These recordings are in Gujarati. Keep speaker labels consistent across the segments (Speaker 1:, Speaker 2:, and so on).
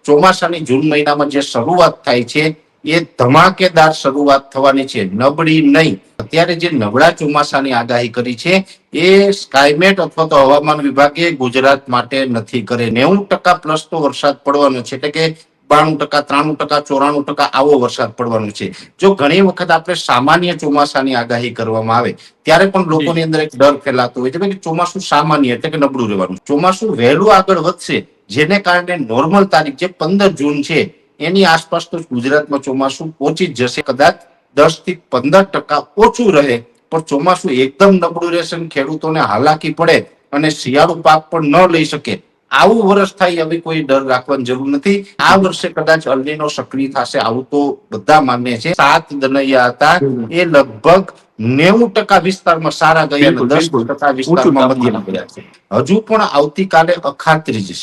Speaker 1: ચોમાસાની જૂન મહિનામાં જે શરૂઆત થાય છે એ ધમાકેદાર શરૂઆત થવાની છે, નબળી નહીં. અત્યારે જે નબળા ચોમાસાની આગાહી કરી છે એ સ્કાયમેટ અથવા તો હવામાન વિભાગે ગુજરાત માટે નથી કરે. 90% પ્લસ તો વરસાદ પડવાનો છે, એટલે કે 92%, 93%, 94% આવો વરસાદ પડવાનો છે. જો ઘણી વખત આપણે સામાન્ય ચોમાસાની આગાહી કરવામાં આવે ત્યારે પણ લોકોની અંદર એક ડર ફેલાતો હોય છે કે ચોમાસું સામાન્ય એટલે કે નબળું રહેવાનું. ચોમાસું વહેલું આગળ વધશે, જેને કારણે નોર્મલ તારીખ જે 15 જૂન છે એની આસપાસ તો ગુજરાતમાં ચોમાસું પહોંચી જ જશે. કદાચ 10 થી 15% ઓછું રહે, પણ ચોમાસું એકદમ નબળું રહેશે અને ખેડૂતોને હાલાકી પડે અને શિયાળુ પાક પણ ન લઈ શકે. આવું વર્ષ થાય હવે કોઈ ડર રાખવાની જરૂર નથી. આ વર્ષે કદાચ અલ્નીનો સક્રિય થશે આવું તો બધા માને છે. 7 દનૈયા હતા એ લગભગ 90% વિસ્તારમાં સારા ગયા અને 10% વિસ્તારમાં મધ્યમ ગયા છે. હજુ પણ આવતીકાલે અખાત્રીજ છે.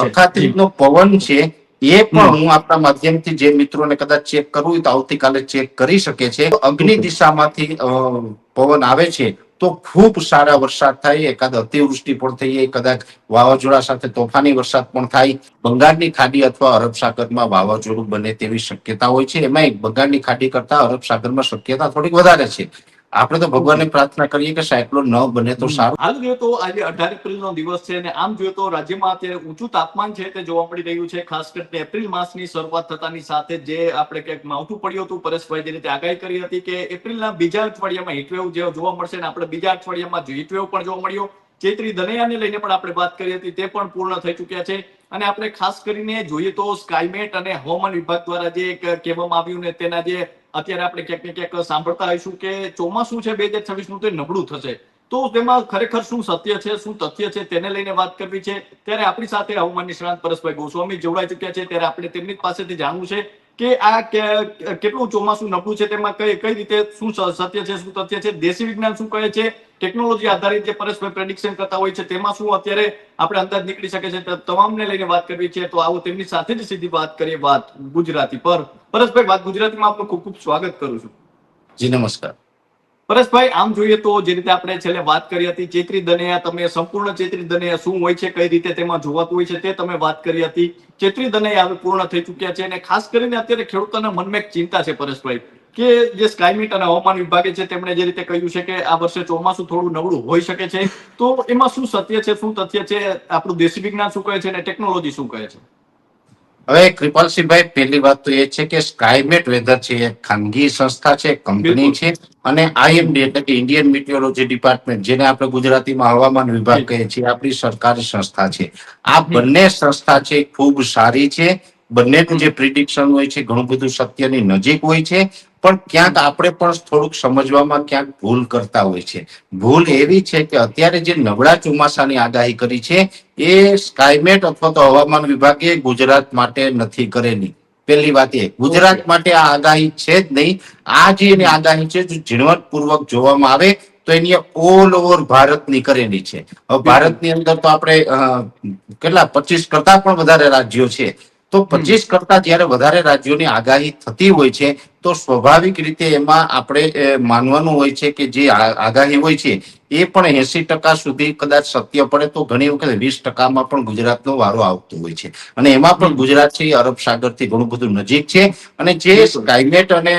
Speaker 1: અખાત્રીજનો પવન છે એ પણ હું આપણા માધ્યમથી જે મિત્રોને કદાચ ચેક કરવું હોય તો આવતીકાલે ચેક કરી શકે છે. અગ્નિ દિશામાંથી પવન આવે છે તો ખૂબ સારા વરસાદ થાય, એકાદ અતિવૃષ્ટિ પણ થઈ જાય, કદાચ વાવાઝોડા સાથે તોફાની વરસાદ પણ થાય. બંગાળની ખાડી અથવા અરબ સાગરમાં વાવાઝોડું બને તેવી શક્યતા હોય છે. એમાં બંગાળની ખાડી કરતા અરબ સાગરમાં શક્યતા થોડીક વધારે છે. આપણે તો ભગવાનને પ્રાર્થના કરીએ કે સાયક્લોન ન બને તો સારું.
Speaker 2: હાલ જોઈએ તો આજે 18 એપ્રિલનો દિવસ છે અને આમ જોઈએ તો રાજ્યમાં અત્યારે ઊંચું તાપમાન છે તે જોવા મળી રહ્યું છે. ખાસ કરીને એપ્રિલ માસની શરૂઆત થતાની સાથે જે આપણે કંઈક માવઠું પડ્યું હતું, પરેશભાઈ જે રીતે આગાહી કરી હતી કે એપ્રિલના બીજા અઠવાડિયામાં હીટવેવ જે જોવા મળશે અને આપણે બીજા અઠવાડિયામાં હીટવેવ પણ જોવા મળ્યો. ચૈત્રી દનૈયાને લઈને પણ આપણે વાત કરી હતી, તે પણ પૂર્ણ થઈ ચૂક્યા છે. અને આપણે ખાસ કરીને જોઈએ તો સ્કાયમેટ અને હવામાન વિભાગ દ્વારા જે કહેવામાં આવ્યું ને તેના જે અત્યારે આપણે ક્યાંક ને ક્યાંક સાંભળતા હોઈશું કે ચોમાસું છે 2026 નું તે નબળું થશે. તો તેમાં ખરેખર શું સત્ય છે, શું તથ્ય છે, તેને લઈને વાત કરવી છે. ત્યારે આપણી સાથે હવામાન નિષ્ણાત પરેશભાઈ ગોસ્વામી જોડાઈ ચૂક્યા છે. ત્યારે આપણે તેમની પાસેથી જાણવું છે કે આ કેટલું ચોમાસું નબળું છે, તેમાં કઈ રીતે શું સત્ય છે, શું તથ્ય છે, દેશી વિજ્ઞાન શું કહે છે, ટેકનોલોજી આધારિત જે પરેશભાઈ પ્રેડિક્શન કરતા હોય છે તેમાં શું અત્યારે આપણે અંદાજ નીકળી શકે છે. તમામને લઈને વાત કરવી છે. તો આવો તેમની સાથે જ સીધી વાત કરીએ, વાત ગુજરાતી પર. પરેશભાઈ, વાત ગુજરાતીમાં આપનું ખૂબ ખૂબ સ્વાગત કરું છું.
Speaker 1: જી નમસ્કાર.
Speaker 2: પરેશભાઈ, આમ જોઈએ તો જે રીતે આપણે છેલ્લે વાત કરી હતી ચૈત્રી દનૈયા, તમે સંપૂર્ણ ચૈત્રી દનૈયા શું હોય છે, કઈ રીતે તેમાં જોવાતું હોય છે તે તમે વાત કરી હતી. ચૈત્રી દનૈયા હવે પૂર્ણ થઈ ચૂક્યા છે અને ખાસ કરીને અત્યારે ખેડૂતોના મનમાં એક ચિંતા છે પરેશભાઈ કે જે સ્કાયમેટ અને હવામાન વિભાગે છે તેમણે જે રીતે કહ્યું છે કે આ વર્ષે ચોમાસું થોડું નબળું હોઈ શકે છે. તો એમાં શું સત્ય છે, શું તથ્ય છે, આપણું દેશી વિજ્ઞાન શું કહે છે અને ટેકનોલોજી શું કહે છે?
Speaker 1: હવે કૃપાલસિંહભાઈ, પહેલી વાત તો એ છે કે સ્કાયમેટ વેધર છે એ ખાનગી સંસ્થા છે, કંપની છે, અને આઈએમડી એટલે કે ઇન્ડિયન મિટિયોરોલોજી ડિપાર્ટમેન્ટ, જેને આપણે ગુજરાતીમાં હવામાન વિભાગ કહીએ છીએ, આપણી સરકારી સંસ્થા છે. આ બંને સંસ્થા છે ખૂબ સારી છે. બંનેનું જે પ્રિડિક્શન હોય છે ઘણું બધું સત્યની નજીક હોય છે, પણ ક્યાંક આપણે પણ થોડુંક સમજવામાં ક્યાંક ભૂલ કરતા હોય છે. ભૂલ એવી છે કે અત્યારે જે નબળા ચોમાસાની આગાહી કરી છે એ સ્કાયમેટ અથવા તો હવામાન વિભાગે ગુજરાત માટે નથી કરેલી. પહેલી વાત એ, ગુજરાત માટે આ આગાહી છે જ નહીં. આ જે એની આગાહી છે જો ઝીણવટપૂર્વક જોવામાં આવે તો એની ઓલ ઓવર ભારતની કરેલી છે. હવે ભારતની અંદર તો આપણે કેટલા 25 કરતા પણ વધારે રાજ્યો છે. તો 25 કરતા જયારે વધારે રાજ્યોની આગાહી થતી હોય છે તો સ્વાભાવિક રીતે એમાં આપણે માનવાનું હોય છે કે જે આગાહી હોય છે એ પણ 80% સુધી કદાચ સત્ય પડે તો ઘણી વખત 20%માં પણ ગુજરાતનો વારો આવતો હોય છે. અને એમાં પણ ગુજરાત છે અરબ સાગર થી ઘણું બધું નજીક છે. અને જે સ્કાયમેટ અને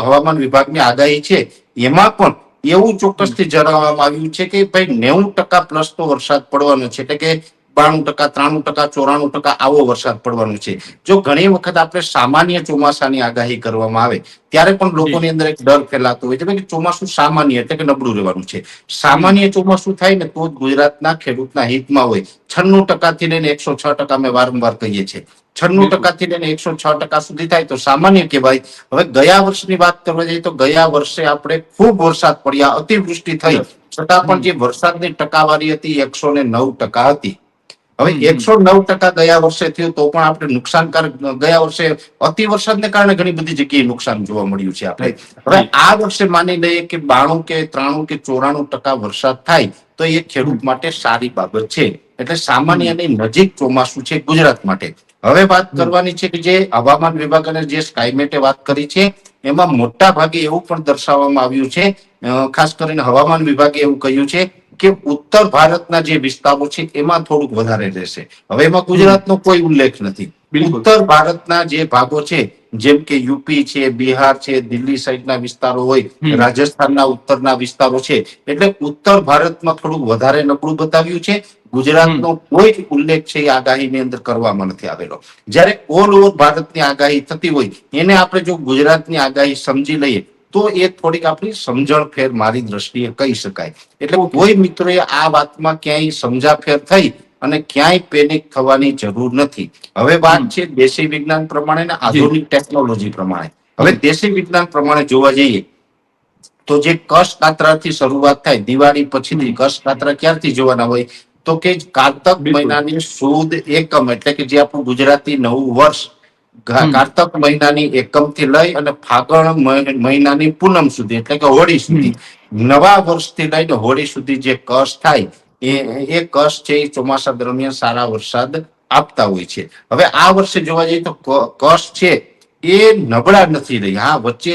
Speaker 1: હવામાન વિભાગની આગાહી છે એમાં પણ એવું ચોક્કસથી જણાવવામાં આવ્યું છે કે ભાઈ 90% પ્લસ તો વરસાદ પડવાનો છે, એટલે કે 92%, 93%, 94% આવો વરસાદ પડવાનો છે. જો ઘણી વખત આપણે સામાન્ય ચોમાસાની આગાહી કરવામાં આવે ત્યારે પણ લોકોની અંદર એક ડર ફેલાતો હોય છે કે ચોમાસું સામાન્ય એટલે કે નબળું રહેવાનું છે. સામાન્ય ચોમાસું થાય ને તો ગુજરાતના ખેડૂતના હિતમાં હોય. 96% થી લઈને 106% અમે વારંવાર કહીએ છીએ. 96% થી લઈને 106% સુધી થાય તો સામાન્ય કહેવાય. હવે ગયા વર્ષની વાત કરવા જઈએ તો ગયા વર્ષે આપણે ખૂબ વરસાદ પડ્યા, અતિવૃષ્ટિ થઈ, છતાં પણ જે વરસાદની ટકાવારી હતી 109% હતી. હવે 109% ગયા વર્ષે થયું તો પણ આપણે નુકસાનકારક, ગયા વર્ષે અતિ વરસાદને કારણે ઘણી બધી જગ્યાએ નુકસાન જોવા મળ્યું છે આપણે. હવે આ વર્ષે માની લઈએ કે 92 કે 93 કે 94% વરસાદ થાય તો એ ખેડૂત માટે સારી બાબત છે. એટલે સામાન્યની નજીક ચોમાસું છે ગુજરાત માટે. હવે વાત કરવાની છે કે જે હવામાન વિભાગ અને જે સ્કાયમેટે વાત કરી છે એમાં મોટા ભાગે એવું પણ દર્શાવવામાં આવ્યું છે, ખાસ કરીને હવામાન વિભાગે એવું કહ્યું છે કે ઉત્તર ભારતના જે વિસ્તારો છે એમાં થોડુંક વધારે રહેશે. હવે એમાં ગુજરાતનો કોઈ ઉલ્લેખ નથી.
Speaker 2: બિલકુલ.
Speaker 1: ઉત્તર ભારતના જે ભાગો છે જેમ કે યુપી છે, બિહાર છે, દિલ્હી સાઈડના વિસ્તારો હોય, રાજસ્થાનના ઉત્તરના વિસ્તારો છે, એટલે ઉત્તર ભારતમાં થોડું વધારે નબળું બતાવ્યું છે. ગુજરાતનો કોઈ જ ઉલ્લેખ છે એ આગાહીની અંદર કરવામાં નથી આવેલો. જ્યારે ઓલ ઓવર ભારતની આગાહી થતી હોય એને આપણે જો ગુજરાતની આગાહી સમજી લઈએ તો એ થોડીક આપણી સમજણ ફેર મારી દ્રષ્ટિએ કહી શકાય. એટલે કોઈ મિત્રોએ આ વાતમાં ક્યાંય સમજાફેર થઈ અને ક્યાંય પેનિક થવાની જરૂર નથી. હવે વાત છે દેશી વિજ્ઞાન પ્રમાણે ને આધુનિક ટેકનોલોજી પ્રમાણે. હવે દેશી વિજ્ઞાન પ્રમાણે જોવા જઈએ તો જે કશ કાતરાથી શરૂઆત થાય, દિવાળી પછીથી કશ કાતરા ક્યારથી જોવાના હોય તો કે કારતક મહિનાની સુદ એકમ એટલે કે જે આપણું ગુજરાતી નવું વર્ષ કારતક મહિનાની એકમ થી લઈ અને ફાગણ મહિનાની પૂનમ સુધી એટલે કે હોળી સુધી, નવા વર્ષથી લઈને હોળી સુધી જે કશ થાય એ કશ છે એ ચોમાસા દરમિયાન સારા વરસાદ આપતા હોય છે. હવે આ વર્ષે જોવા જઈએ તો કશ છે એ નબળા નથી રહી. હા, વચ્ચે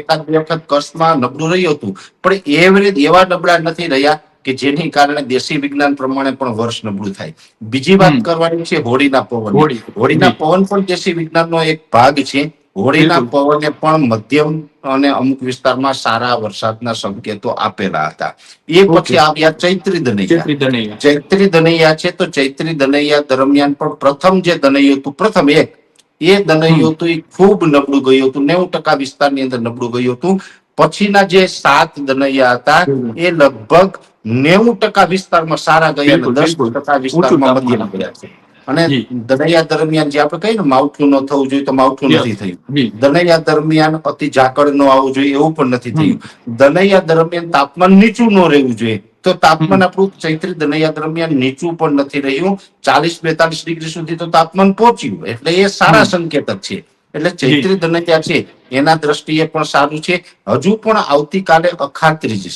Speaker 1: એકાદ બે વખત કચ્છમાં નબળું રહ્યું હતું, પણ એવરેજ એવા નબળા નથી રહ્યા કે જેની કારણે દેશી વિજ્ઞાન પ્રમાણે પણ વર્ષ નબળું થાય. બીજી વાત કરવાની છે હોળીના પવન. હોળીના પવન પણ દેશી વિજ્ઞાનનો એક ભાગ છે. હોળીના પવને પણ મધ્યમ અને અમુક વિસ્તારમાં સારા વરસાદના સંકેતો આપેલા હતા. એ પછી આવ્યા ચૈત્રી દનૈયા. ચૈત્રી દનૈયા છે તો ચૈત્રી દનૈયા દરમિયાન પણ પ્રથમ જે દનૈયું હતું, પ્રથમ એ દનૈયું હતું એ ખૂબ નબળું ગયું હતું. 90% વિસ્તારની અંદર નબળું ગયું હતું. પછીના જે 7 દનૈયા હતા એ લગભગ 90% વિસ્તારમાં સારા ગયા અને 10% વિસ્તારમાં મધ્યમ ગયા છે. અને દનૈયા દરમિયાન જે આપણે કહીએ ને માવઠું ન થવું જોઈએ તો માવઠું નથી થયું. દનૈયા દરમિયાન અતિ ઝાકળ ન આવવું જોઈએ એવું પણ નથી થયું. દનૈયા દરમિયાન તાપમાન નીચું ન રહેવું જોઈએ તો તાપમાન આપણું ચૈત્રી દનૈયા દરમિયાન નીચું પણ નથી રહ્યું. 40-42 ડિગ્રી સુધી તો તાપમાન પહોંચ્યું એટલે એ સારા સંકેત જ છે. એટલે ચૈત્રી દનૈયા છે એના દ્રષ્ટિએ પણ સારું છે. હજુ પણ આવતીકાલે અખાત્રીજ છે.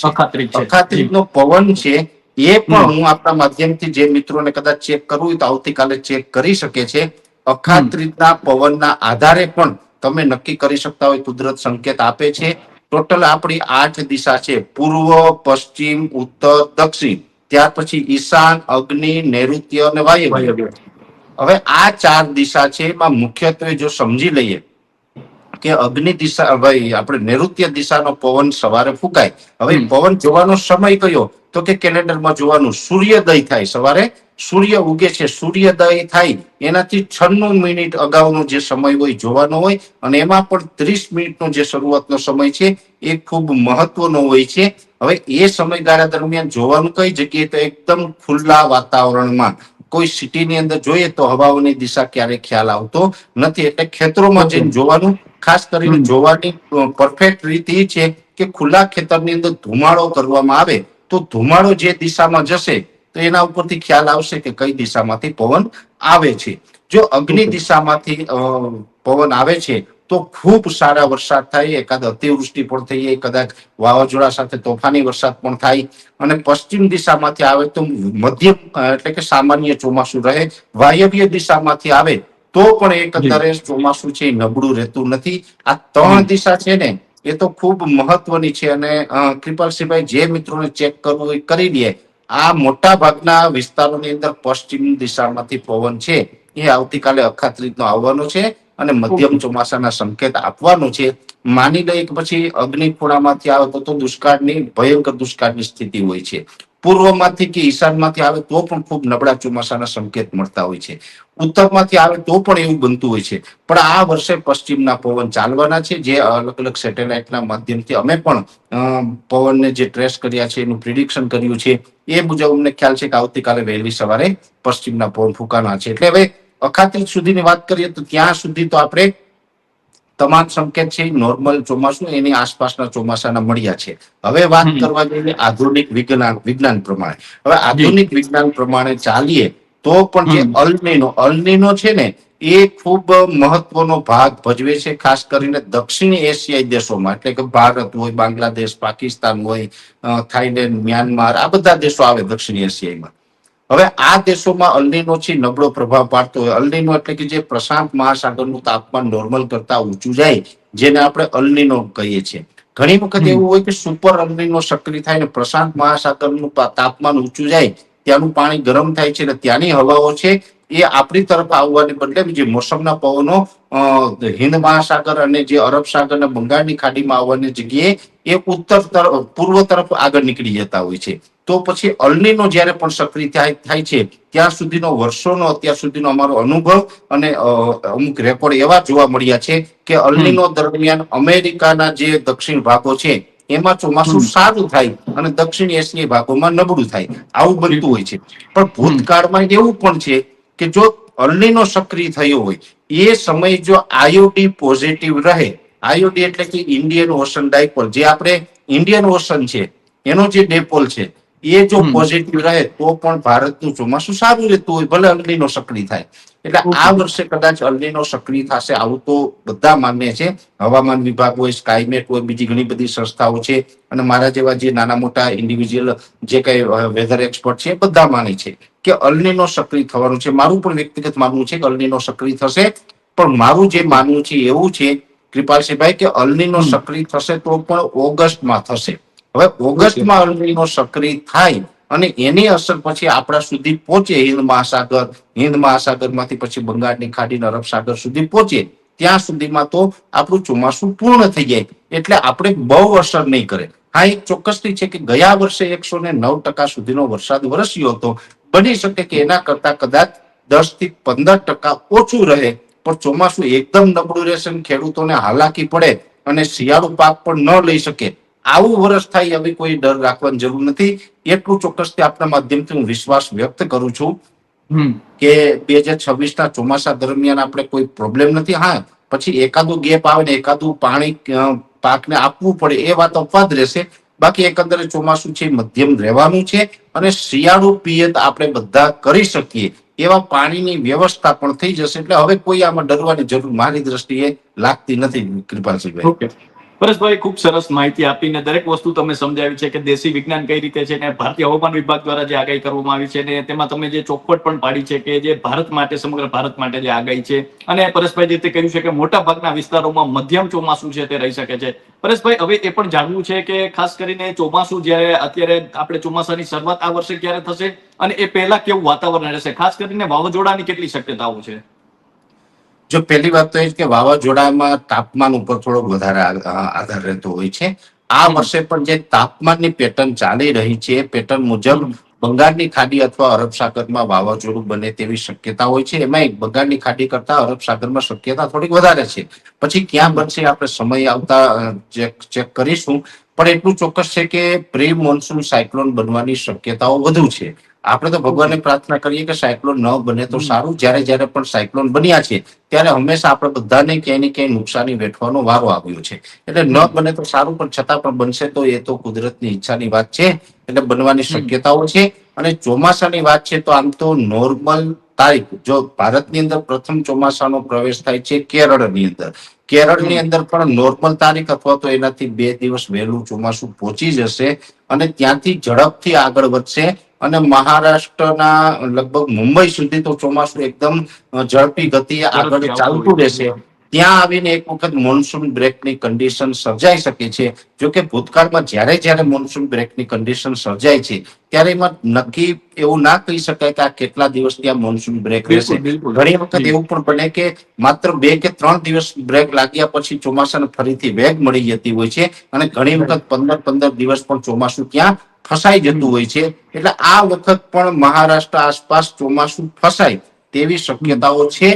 Speaker 1: અખાત્રીજનો પવન છે એ પણ હું આપણા માધ્યમથી જે મિત્રોને કદાચ ચેક કરવું હોય તો આવતીકાલે ચેક કરી શકે છે. અખાત્રીજના પવનના આધારે પણ તમે નક્કી કરી શકતા હોય કુદરત સંકેત આપે છે. ટોટલ આપણી 8 દિશા છે: પૂર્વ, પશ્ચિમ, ઉત્તર, દક્ષિણ, ત્યાર પછી ઈશાન, અગ્નિ, નૈઋત્ય અને વાયવ્ય. હવે આ 4 દિશા છે એમાં મુખ્યત્વે જો સમજી લઈએ કે અગ્નિ દિશા, ભાઈ આપણે નૈઋત્ય દિશાનો પવન સવારે ફૂંકાય. હવે પવન જોવાનો સમય કયો તો કે કેલેન્ડરમાં જોવાનું સૂર્યોદય થાય, સવારે સૂર્ય ઉગે છે, સૂર્યોદય થાય એનાથી 96 મિનિટ અગાઉનો જે સમય હોય જોવાનો હોય. અને એમાં પણ 30 મિનિટનો જે શરૂઆતનો સમય છે એ ખૂબ મહત્વનો હોય છે. હવે એ સમયગાળા દરમિયાન જોવાનું કઈ જગ્યાએ તો એકદમ ખુલ્લા વાતાવરણમાં. કોઈ સિટીની અંદર જોઈએ તો હવાઓની દિશા ક્યારે ખ્યાલ આવતો નથી, એટલે ખેતરોમાં જઈને જોવાનું. ખાસ કરીને જોવાની પરફેક્ટ રીત એ છે કે ખુલ્લા ખેતરની અંદર ધુમાડો કરવામાં આવે તો ધુમાડો જે દિશામાં જશે તો એના ઉપરથી ખ્યાલ આવશે કે કઈ દિશામાંથી પવન આવે છે. જો અગ્નિ દિશામાંથી પવન આવે છે તો ખૂબ સારા વરસાદ થાય, એકાદ અતિવૃષ્ટિ પણ થઈ જાય, કદાચ વાવાઝોડા સાથે તોફાની વરસાદ પણ થાય. અને પશ્ચિમ દિશામાંથી આવે તો મધ્યમ એટલે કે સામાન્ય ચોમાસું રહે. વાયવ્ય દિશામાંથી આવે તો પણ એકંદરે ચોમાસું છે નબળું રહેતું નથી. આ 3 દિશા છે ને એ તો ખૂબ મહત્વની છે. અને કૃપાલસિંહભાઈ જે મિત્રોને ચેક કરવું એ કરી લે. આ મોટા ભાગના વિસ્તારોની અંદર પશ્ચિમ દિશામાંથી પવન છે એ આવતીકાલે અખાત્રીજનો આવવાનો છે અને મધ્યમ ચોમાસાના સંકેત આપવાનો છે. માની લઈએ કે પછી અગ્નિ ખૂણામાંથી આવે તો દુષ્કાળની, ભયંકર દુષ્કાળની સ્થિતિ હોય છે. પૂર્વમાંથી કે ઈશાનમાંથી આવે તો પણ ખૂબ નબળા ચોમાસાના સંકેત મળતા હોય છે. ઉત્તરમાંથી આવે તો પણ એવું બનતું હોય છે. પણ આ વર્ષે પશ્ચિમના પવન ચાલવાના છે. જે અલગ અલગ સેટેલાઇટના માધ્યમથી અમે પણ પવનને જે ટ્રેસ કર્યા છે એનું પ્રિડિક્શન કર્યું છે એ મુજબ અમને ખ્યાલ છે કે આવતીકાલે વહેલી સવારે પશ્ચિમના પવન ફૂંકાના છે. એટલે હવે અખાત્રીજ સુધીની વાત કરીએ તો ત્યાં સુધી તો આપણે તમામ સંકેત છે નોર્મલ ચોમાસું એની આસપાસના ચોમાસાના મળ્યા છે. હવે વાત કરવા જઈએ આધુનિક વિજ્ઞાન પ્રમાણે. હવે આધુનિક વિજ્ઞાન પ્રમાણે ચાલીએ તો પણ જે અલનીનો છે ને એ ખૂબ મહત્વનો ભાગ ભજવે છે, ખાસ કરીને દક્ષિણ એશિયાઈ દેશોમાં. એટલે કે ભારત હોય, બાંગ્લાદેશ, પાકિસ્તાન હોય, થાઈલેન્ડ, મ્યાનમાર, આ બધા દેશો આવે દક્ષિણ એશિયામાં. હવે આ દેશોમાં અલનીનો છે નબળો પ્રભાવ પાડતો હોય. અલનીનો એટલે કે જે પ્રશાંત મહાસાગરનું તાપમાન નોર્મલ કરતા ઊંચું જાય, જેને આપણે અલનીનો કહીએ છીએ. ઘણી વખત એવું હોય કે સુપર અલનીનો સક્રિય થાય ને પ્રશાંત મહાસાગરનું તાપમાન ઊંચું જાય, ત્યાંનું પાણી ગરમ થાય છે અને ત્યાંની હવાઓ છે એ આપણી તરફ આવવાને બદલે જે મોસમના પવનો હિન્દ મહાસાગર અને જે અરબ સાગર અને બંગાળની ખાડીમાં આવવાની જગ્યાએ એ ઉત્તર તરફ પૂર્વ તરફ આગળ નીકળી જતા હોય છે. તો પછી અલ્નીનો જ્યારે પણ સક્રિય થાય છે ત્યાં સુધીનો વર્ષોનો અત્યાર સુધીનો અમારો અનુભવ અને અમુક રેકોર્ડ એવા જોવા મળ્યા છે કે અલ્નીનો દરમિયાન અમેરિકાના જે દક્ષિણ ભાગો છે એમાં ચોમાસું સારું થાય અને દક્ષિણ એશિયાઈ ભાગોમાં નબળું થાય, આવું બનતું હોય છે. પણ ભૂતકાળમાં એવું પણ છે કે જો અલ્નીનો સક્રિય થયો હોય એ સમય જો આઈઓડી પોઝિટિવ રહે, આઈઓડી એટલે કે ઇન્ડિયન ઓશન ડાયપોલ, જે આપણે ઇન્ડિયન ઓશન છે એનો જે ડાયપોલ છે એ જો પોઝિટિવ રહે તો પણ ભારતનું ચોમાસું સારું રહેતું હોય, ભલે અલ્નીનો સક્રિય થાય. એટલે આ વર્ષે કદાચ અલ્નીનો સક્રિય થશે આવું તો બધા માન્ય છે. હવામાન વિભાગ હોય, સ્કાયમેટ હોય, બીજી ઘણી બધી સંસ્થાઓ છે અને મારા જેવા જે નાના મોટા ઇન્ડિવિજ્યુઅલ જે કઈ વેધર એક્સપર્ટ છે બધા માને છે કે અલ્નીનો સક્રિય થવાનું છે. મારું પણ વ્યક્તિગત માનવું છે કે અલ્નીનો સક્રિય થશે, પણ મારું જે માનવું છે એવું છે કૃપાલસિંહભાઈ કે અલ્નીનો સક્રિય થશે તો પણ ઓગસ્ટમાં થશે. હવે ઓગસ્ટમાં અલ્નીનો સક્રિય થાય અને એની અસર પછી આપણા સુધી પહોંચે, હિન્દ મહાસાગરમાંથી પછી બંગાળની ખાડી અરબ સાગર સુધી પહોંચે, ત્યાં સુધીમાં તો આપણું ચોમાસું પૂર્ણ થઈ જાય એટલે આપણે બહુ અસર નહીં કરે. હા, એક ચોક્કસથી છે કે ગયા વર્ષે 109% સુધીનો વરસાદ વરસ્યો હતો. બની શકે કે એના કરતા કદાચ 10 થી 15% ઓછું રહે, પણ ચોમાસું એકદમ નબળું રહેશે, ખેડૂતોને હાલાકી પડે અને શિયાળુ પાક પણ ન લઈ શકે આવું વર્ષ થાય હવે કોઈ ડર રાખવાની જરૂર નથી. એટલું ચોક્કસથી આપના માધ્યમથી હું વિશ્વાસ વ્યક્ત કરું છું કે 2026ના ચોમાસા દરમિયાન આપણે કોઈ પ્રોબ્લેમ નથી. હા, પછી એકાદું ગેપ આવે ને એકાદું પાણી પાકને આપવું પડે એ વાત અપવાદ રહેશે. બાકી એકંદરે ચોમાસું છે મધ્યમ રહેવાનું છે અને શિયાળુ પિયત આપણે બધા કરી શકીએ એવા પાણીની વ્યવસ્થા પણ થઈ જશે. એટલે હવે કોઈ આમાં ડરવાની જરૂર મારી દ્રષ્ટિએ લાગતી નથી કૃપાલસિંહભાઈ.
Speaker 2: ઓકે, પરેશભાઈ ખૂબ સરસ માહિતી આપીને દરેક વસ્તુ તમે સમજાવી છે કે દેશી વિજ્ઞાન કઈ રીતે છે ને ભારતીય હવામાન વિભાગ દ્વારા જે આગાહી કરવામાં આવી છે ને તેમાં તમે જે ચોખવટ પણ પાડી છે કે જે ભારત માટે, સમગ્ર ભારત માટે જે આગાહી છે, અને પરેશભાઈ જે રીતે કહ્યું છે કે મોટા ભાગના વિસ્તારોમાં મધ્યમ ચોમાસું છે તે રહી શકે છે. પરેશભાઈ, હવે એ પણ જાણવું છે કે ખાસ કરીને ચોમાસું જ્યારે અત્યારે આપણે ચોમાસાની શરૂઆત આ વર્ષે ક્યારે થશે અને એ પહેલા કેવું વાતાવરણ રહેશે, ખાસ કરીને વાવાઝોડાની કેટલી શક્યતાઓ છે?
Speaker 1: જો પહેલી વાત તો એ કે વાવાઝોડામાં તાપમાન ઉપર થોડો વધારે આધાર રહેતો હોય છે. આ વર્ષે પણ જે તાપમાનની પેટર્ન ચાલી રહી છે એ પેટર્ન મુજબ બંગાળની ખાડી અથવા અરબ સાગરમાં વાવાઝોડું બને તેવી શક્યતા હોય છે. એમાં બંગાળની ખાડી કરતા અરબ સાગરમાં શક્યતા થોડીક વધારે છે. પછી ક્યાં બનશે આપણે સમય આવતા ચેક કરીશું. પણ એટલું ચોક્કસ છે કે પ્રી મોન્સૂન સાયક્લોન બનવાની શક્યતાઓ વધુ છે. આપણે તો ભગવાનને પ્રાર્થના કરીએ કે સાયક્લોન ન બને તો સારું. જ્યારે પણ સાયક્લોન બન્યા છે ત્યારે હંમેશા આપણે બધાને ક્યાંય ને ક્યાંય નુકસાની વેઠવાનો વારો આવ્યો છે. એટલે ન બને તો સારું, પણ છતાં પણ બનશે તો એ તો કુદરતની ઈચ્છાની વાત છે, એટલે બનવાની શક્યતાઓ છે. અને ચોમાસાની વાત છે તો આમ તો નોર્મલ તારીખ, જો ભારતની અંદર પ્રથમ ચોમાસાનો પ્રવેશ થાય છે કેરળની અંદર, કેરળની અંદર પણ નોર્મલ તારીખ અથવા તો એનાથી 2 દિવસ વહેલું ચોમાસું પહોંચી જશે અને ત્યાંથી ઝડપથી આગળ વધશે અને મહારાષ્ટ્રના લગભગ મુંબઈ સુધી તો ચોમાસું એકદમ ઝડપી ગતિએ આગળ ચાલતું રહેશે. ત્યાં આવીને એક વખત મોન્સૂન બ્રેકની કન્ડિશન સર્જાઈ શકે છે. જોકે ભૂતકાળમાં જ્યારે મોન્સૂન બ્રેકની કન્ડિશન સર્જાય છે ત્યારે એમાં નક્કી એવું ના કહી શકાય કે આ કેટલા દિવસ ત્યાં મોન્સૂન બ્રેક રહેશે. ઘણી વખત એવું પણ બને કે માત્ર 2 કે 3 દિવસ બ્રેક લાગ્યા પછી ચોમાસાને ફરીથી વેગ મળી જતી હોય છે અને ઘણી વખત 15 દિવસ પણ ચોમાસું ત્યાં ફસાઈ જતું હોય છે. એટલે આ વખત પણ મહારાષ્ટ્ર આસપાસ ચોમાસું ફસાય તેવી શક્યતાઓ છે.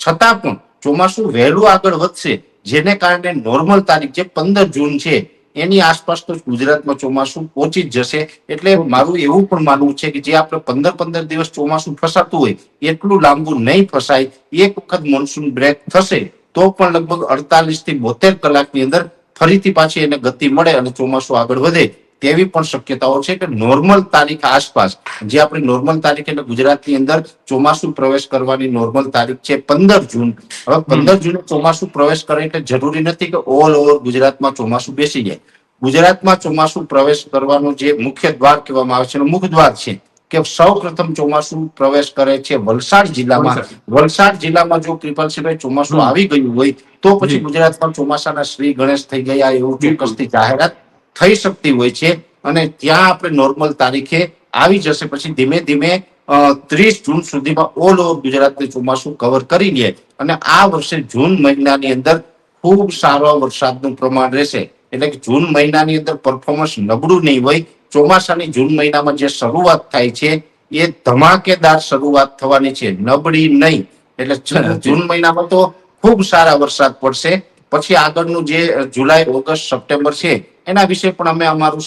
Speaker 1: છતાં પણ ચોમાસું વહેલું આગળ વધશે, જેને કારણે નોર્મલ તારીખ જે 15 જૂન છે એની આસપાસ તો ગુજરાતમાં ચોમાસું પહોંચી જ જશે. એટલે મારું એવું પણ માનવું છે કે જે આપણે 15 દિવસ ચોમાસું ફસાતું હોય એટલું લાંબુ નહીં ફસાય. એક વખત મોન્સૂન બ્રેક થશે તો પણ લગભગ 48 થી 72 કલાકની અંદર ફરીથી પાછી એને ગતિ મળે અને ચોમાસું આગળ વધે તેવી પણ શક્યતાઓ છે. કે નોર્મલ તારીખ આસપાસ, જે આપણી નોર્મલ તારીખ એટલે ગુજરાતની અંદર ચોમાસું પ્રવેશ કરવાની નોર્મલ તારીખ છે 15 જૂન. હવે 15 જૂને ચોમાસું પ્રવેશ કરે એટલે જરૂરી નથી કે ઓલ ઓવર ગુજરાતમાં ચોમાસું બેસી જાય. ગુજરાતમાં ચોમાસું પ્રવેશ કરવાનું જે મુખ્ય દ્વાર કહેવામાં આવે છે એનું મુખ દ્વાર છે કે સૌ પ્રથમ ચોમાસું પ્રવેશ કરે છે વલસાડ જિલ્લામાં. વલસાડ જિલ્લામાં જો કૃપાલસિંહભાઈ ચોમાસું આવી ગયું હોય તો પછી ગુજરાતમાં ચોમાસાના શ્રી ગણેશ થઈ ગયા એવું ચોક્કસથી જાહેરાત થઈ શકતી હોય છે અને ત્યાં આપણે નોર્મલ તારીખે આવી જશે. પછી ધીમે ધીમે 30 જૂન સુધીમાં ઓલ ઓવર ગુજરાતનું ચોમાસું કવર કરી લે અને આ વર્ષે જૂન મહિનાની અંદર ખૂબ સારો વરસાદનું પ્રમાણ રહેશે. એટલે કે જૂન મહિનાની અંદર પરફોર્મન્સ નબળું નહીં હોય. ચોમાસાની જૂન મહિનામાં જે શરૂઆત થાય છે એ ધમાકેદાર શરૂઆત થવાની છે, નબળી નહીં. એટલે જૂન મહિનામાં તો ખૂબ સારા વરસાદ પડશે. પછી આગળનું જે જુલાઈ, ઓગસ્ટ, સપ્ટેમ્બર છે એના વિશે પણ અમે અમારું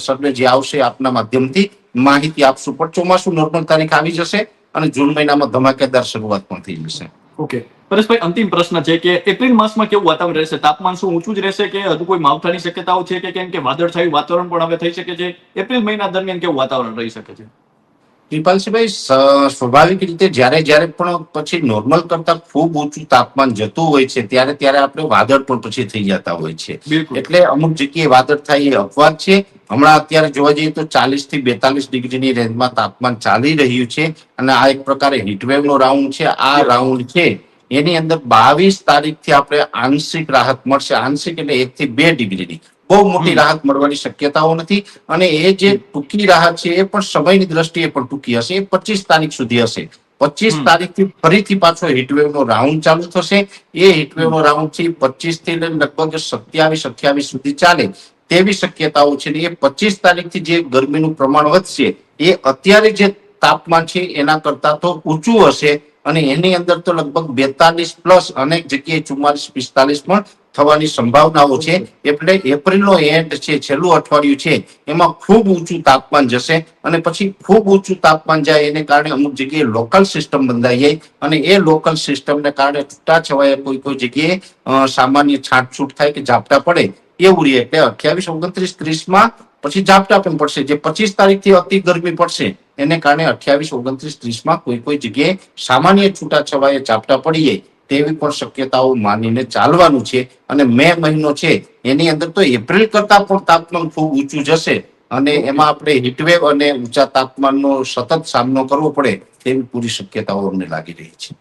Speaker 1: સર્વે જે આવશે આપના માધ્યમથી માહિતી આપશું. પણ ચોમાસું નોર્મલ તારીખ આવી જશે અને જૂન મહિનામાં ધમાકેદાર શરૂઆત પણ થઈ જશે.
Speaker 2: ઓકે પરેશભાઈ, અંતિમ પ્રશ્ન છે કે એપ્રિલ માસમાં કેવું વાતાવરણ રહેશે? તાપમાન શું ઊંચું જ રહેશે કે હજુ કોઈ માવઠાની શક્યતાઓ છે કે કેમ કે વાદળછાયું વાતાવરણ પણ હવે થઈ શકે છે? એપ્રિલ મહિના દરમિયાન કેવું વાતાવરણ રહી શકે છે?
Speaker 1: કૃપાલસિંહભાઈ, સ્વાભાવિક રીતે જ્યારે પણ પછી નોર્મલ કરતા ખૂબ ઊંચું તાપમાન જતું હોય છે ત્યારે આપણે વાદળ પણ પછી થઈ જતા હોય છે.
Speaker 2: બિલકુલ.
Speaker 1: એટલે અમુક જગ્યાએ વાદળ થાય એ અપવાદ છે. હમણાં અત્યારે જોવા જઈએ તો 40 થી 42 ડિગ્રીની રેન્જમાં તાપમાન ચાલી રહ્યું છે અને આ એક પ્રકારે હીટવેવ નો રાઉન્ડ છે. આ રાઉન્ડ છે એની અંદર 22 તારીખથી આપણે આંશિક રાહત મળશે. આંશિક એટલે 1 થી 2 ડિગ્રીની બહુ મોટી રાહત મળવાની શક્યતાઓ નથી. અને એ જે ટૂંકી રાહત છે એ પણ સમયની દ્રષ્ટિએ પણ ટૂંકી હશે. એ 25 તારીખ સુધી હશે. 25 તારીખથી ફરીથી પાછો હીટવેવ નો રાઉન્ડ ચાલુ થશે. એ હીટવેવ નો રાઉન્ડ છે 25 થી લઈને લગભગ 27-28 સુધી ચાલે તેવી શક્યતાઓ છે. એ 25 તારીખથી જે ગરમીનું પ્રમાણ વધશે એ અત્યારે જે તાપમાન છે એના કરતા તો ઊંચું હશે અને એની અંદર તો લગભગ 42 પ્લસ, અનેક જગ્યાએ 44-45 પણ થવાની સંભાવનાઓ છે. એટલે એપ્રિલનો એન્ડ છે, છેલ્લું અઠવાડિયું છે, એમાં ખૂબ ઊંચું તાપમાન જશે અને પછી ખૂબ ઊંચું તાપમાન જાય એને કારણે અમુક જગ્યાએ લોકલ સિસ્ટમ બંધાઈ જાય અને એ લોકલ સિસ્ટમને કારણે છૂટાછવાયા કોઈ જગ્યાએ સામાન્ય છાંટછૂટ થાય કે ઝાપટા પડે એવું રહે. એટલે 28, 29, 30માં પછી ઝાપટા પણ પડશે. જે 25 તારીખથી અતિ ગરમી પડશે એને કારણે 28, 29, 30માં કોઈ જગ્યાએ સામાન્ય છૂટાછવાયા ઝાપટા પડી જાય તેવી પણ શક્યતાઓ માનીને ચાલવાનું છે. અને મે મહિનો છે એની અંદર તો એપ્રિલ કરતા પણ તાપમાન ખૂબ ઊંચું જશે અને એમાં આપણે હીટવેવ અને ઊંચા તાપમાનનો સતત સામનો કરવો પડે તેવી પૂરી શક્યતાઓ અમને લાગી રહી છે.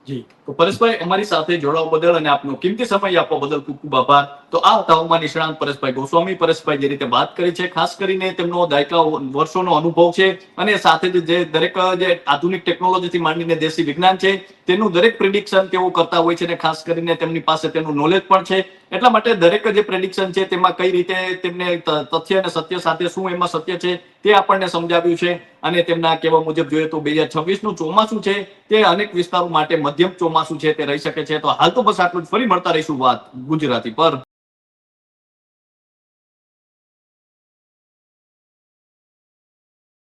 Speaker 2: જી, તો પરેશભાઈ, અમારી સાથે જોડાવા બદલ અને આપનો કિંમતી સમય આપવા બદલ ખૂબ ખૂબ આભાર. તો આ હતા હવામાન નિષ્ણાંત પરેશભાઈ ગોસ્વામી. પરેશભાઈ જે રીતે વાત કરી છે, ખાસ કરીને તેમનો દાયકા વર્ષોનો અનુભવ છે અને સાથે જ જે દરેક જે આધુનિક ટેકનોલોજીથી માંડીને દેશી વિજ્ઞાન છે તેનું દરેક પ્રિડિક્શન તેઓ કરતા હોય છે અને ખાસ કરીને તેમની પાસે તેનું નોલેજ પણ છે. એટલા માટે દરેક જે પ્રેડિક્શન છે તેમાં કઈ રીતે તેમને તથ્ય અને સત્ય સાથે શું એમાં સત્ય છે તે આપણને સમજાવ્યું છે. અને તેમના કહેવા મુજબ જોઈએ તો 2026 નું ચોમાસું છે તે અનેક વિસ્તારો માટે મધ્યમ ચોમાસું છે તે રહી શકે છે. તો હાલ તો બસ આટલું જ. ફરી મળતા રહીશું વાત ગુજરાતી પર.